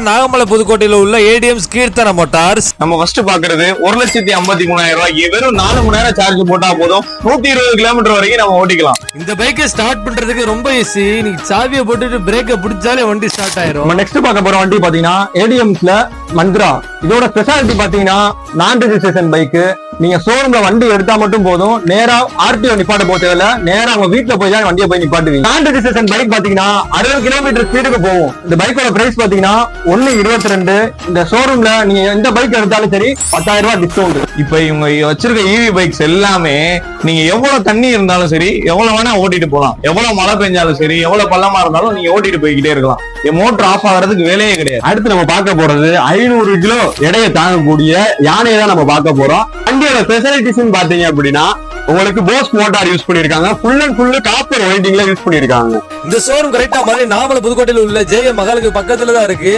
நாகமலை புதுக்கோட்டையில உள்ள ATMs கீர்த்தன Motors. நம்ம first பாக்குறது 1,53,000 ரூபாய்க்கு வெறும் 4 மணி நேரம் சார்ஜ் போட்டா போதும் 120 கிலோமீட்டர் வரைக்கும் நம்ம ஓட்டிக்கலாம். இந்த பைக்கை ஸ்டார்ட் பண்றதுக்கு ரொம்ப ஈஸி. நீ சாவியை போட்டுட்டு பிரேக்கை பிடிச்சாலே வண்டி ஸ்டார்ட் ஆயிரும். நம்ம நெக்ஸ்ட் பார்க்க போற வண்டி பாத்தீங்கன்னா ஏடிஎம்ஸ்ல மந்த்ரா. இதோட ஸ்பெஷாலிட்டி பாத்தீங்கன்னா நான் ரெஜிஸ்ட்ரேஷன் பைக்கு. நீங்க ஷோரூம்ல வண்டி எடுத்தா மட்டும் போதும், நேரா ஆர்டிஓ நிப்பாட்ட போக தேவையில்ல, நேரா உங்க வீட்டுல போய் தான் வண்டியை போய் நிப்பாட்டுவீங்க. நான் ரெஜிஸ்ட்ரேஷன் பைக் பாத்தீங்கன்னா 60 கிலோமீட்டர் ஸ்பீடுக்கு போகும். இந்த பைக்கோட பிரைஸ் பாத்தீங்கன்னா 1,22,000. இந்த ஷோரூம்ல நீங்க எந்த பைக் எடுத்தாலும் சரி 10,000 ரூபாய் டிஸ்கவுண்ட். இப்ப இவங்க வச்சிருக்க ஈவி பைக்ஸ் எல்லாமே நீங்க எவ்வளவு தண்ணி இருந்தாலும் சரி, எவ்வளவு வேணா ஓட்டிட்டு போலாம். எவ்வளவு மழை பெஞ்சாலும் சரி, எவ்வளவு பள்ளமா இருந்தாலும் நீங்க ஓட்டிட்டு போய்கிட்டே இருக்கலாம். மோட்டர் ஆஃப் ஆகிறதுக்கு வேலையே கிடையாது. அடுத்து நம்ம பார்க்க போறது 500 கிலோ எடையை தாங்கக்கூடிய யானையை தான் நம்ம பார்க்க போறோம். வண்டியோட ஸ்பெஷாலிட்டிஸ் பாத்தீங்க அப்படின்னா உங்களுக்கு போஸ் மோட்டார் யூஸ் பண்ணிருக்காங்க. ஃபுல் அண்ட் ஃபுல் காப்பர் வைண்டிங்ல யூஸ் பண்ணிருக்காங்க. இந்த ஷோரூம் கரெக்டா மாதிரி நாகமலை புதுக்கோட்டையில உள்ள ஜெய மகாலுக்கு பக்கத்துல தான் இருக்கு.